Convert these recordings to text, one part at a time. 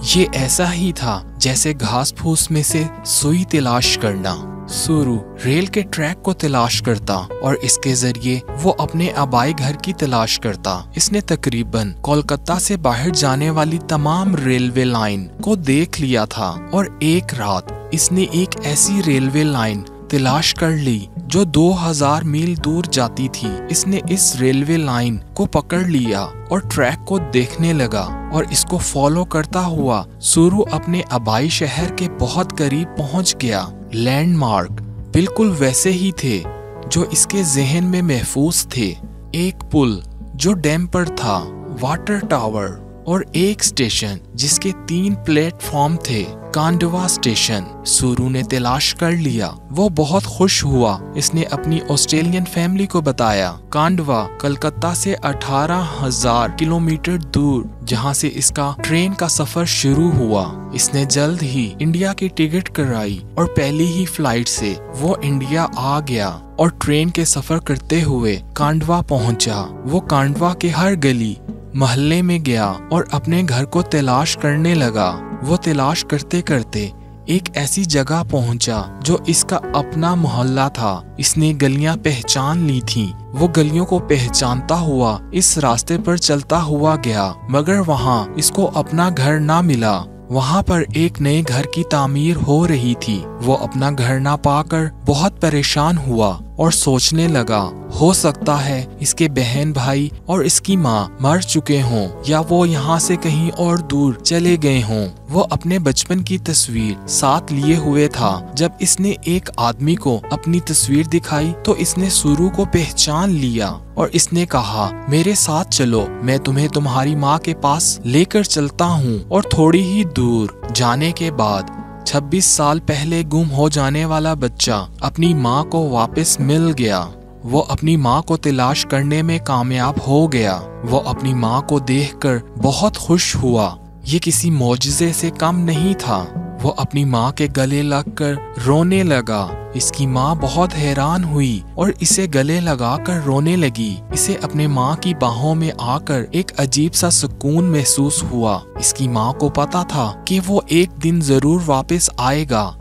ये ऐसा ही था जैसे घास फूस में से सुई तलाश करना। सूरू रेल के ट्रैक को तलाश करता और इसके जरिए वो अपने आबाई घर की तलाश करता। इसने तकरीबन कोलकाता से बाहर जाने वाली तमाम रेलवे लाइन को देख लिया था और एक रात इसने एक ऐसी रेलवे लाइन तलाश कर ली जो 2000 मील दूर जाती थी। इसने इस रेलवे लाइन को पकड़ लिया और ट्रैक को देखने लगा और इसको फॉलो करता हुआ सूरू अपने आबाई शहर के बहुत करीब पहुंच गया। लैंडमार्क बिल्कुल वैसे ही थे जो इसके जहन में महफूज थे। एक पुल जो डैम पर था, वाटर टावर और एक स्टेशन जिसके 3 प्लेटफॉर्म थे, कांडवा स्टेशन। सूरू ने तलाश कर लिया। वो बहुत खुश हुआ। इसने अपनी ऑस्ट्रेलियन फैमिली को बताया। कांडवा कलकत्ता से 18,000 किलोमीटर दूर, जहां से इसका ट्रेन का सफर शुरू हुआ। इसने जल्द ही इंडिया की टिकट कराई और पहली ही फ्लाइट से वो इंडिया आ गया और ट्रेन के सफर करते हुए कांडवा पहुंचा। वो कांडवा के हर गली मोहल्ले में गया और अपने घर को तलाश करने लगा। वो तलाश करते करते एक ऐसी जगह पहुंचा जो इसका अपना मोहल्ला था। इसने गलियां पहचान ली थी। वो गलियों को पहचानता हुआ इस रास्ते पर चलता हुआ गया, मगर वहां इसको अपना घर ना मिला। वहां पर एक नए घर की तामीर हो रही थी। वो अपना घर ना पाकर बहुत परेशान हुआ और सोचने लगा, हो सकता है इसके बहन भाई और इसकी माँ मर चुके हों या वो यहाँ से कहीं और दूर चले गए हों। वो अपने बचपन की तस्वीर साथ लिए हुए था। जब इसने एक आदमी को अपनी तस्वीर दिखाई तो इसने सूरू को पहचान लिया और इसने कहा, मेरे साथ चलो, मैं तुम्हें तुम्हारी माँ के पास लेकर चलता हूँ। और थोड़ी ही दूर जाने के बाद 26 साल पहले गुम हो जाने वाला बच्चा अपनी माँ को वापस मिल गया। वो अपनी माँ को तलाश करने में कामयाब हो गया। वो अपनी माँ को देखकर बहुत खुश हुआ। ये किसी मौजज़े से कम नहीं था। वो अपनी माँ के गले लगकर रोने लगा। इसकी माँ बहुत हैरान हुई और इसे गले लगाकर रोने लगी। इसे अपने माँ की बाहों में आकर एक अजीब सा सुकून महसूस हुआ। इसकी माँ को पता था कि वो एक दिन जरूर वापस आएगा।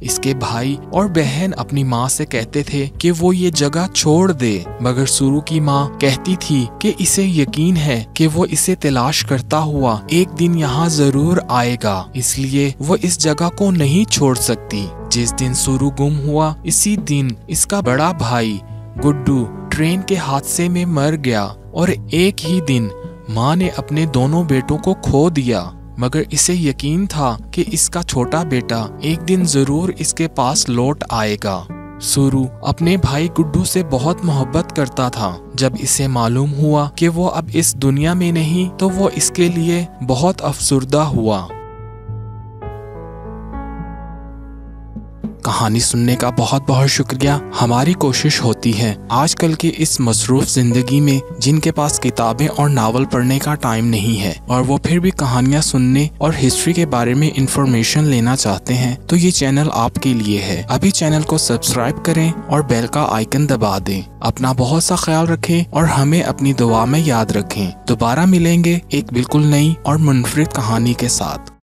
इसके भाई और बहन अपनी माँ से कहते थे कि वो ये जगह छोड़ दे, मगर सूरू की माँ कहती थी कि इसे यकीन है कि वो इसे तलाश करता हुआ एक दिन यहाँ जरूर आएगा, इसलिए वो इस जगह को नहीं छोड़ सकती। जिस दिन सूरू गुम हुआ, इसी दिन इसका बड़ा भाई गुड्डू ट्रेन के हादसे में मर गया और एक ही दिन माँ ने अपने दोनों बेटों को खो दिया। मगर इसे यकीन था कि इसका छोटा बेटा एक दिन जरूर इसके पास लौट आएगा। सूरू अपने भाई गुड्डू से बहुत मोहब्बत करता था। जब इसे मालूम हुआ कि वो अब इस दुनिया में नहीं, तो वो इसके लिए बहुत अफसुर्दा हुआ। कहानी सुनने का बहुत बहुत शुक्रिया। हमारी कोशिश होती है आजकल की इस मसरूफ जिंदगी में जिनके पास किताबें और नावल पढ़ने का टाइम नहीं है और वो फिर भी कहानियां सुनने और हिस्ट्री के बारे में इंफॉर्मेशन लेना चाहते हैं, तो ये चैनल आपके लिए है। अभी चैनल को सब्सक्राइब करें और बेल का आइकन दबा दें। अपना बहुत सा ख्याल रखें और हमें अपनी दुआ में याद रखें। दोबारा मिलेंगे एक बिल्कुल नई और मुनफरिद कहानी के साथ।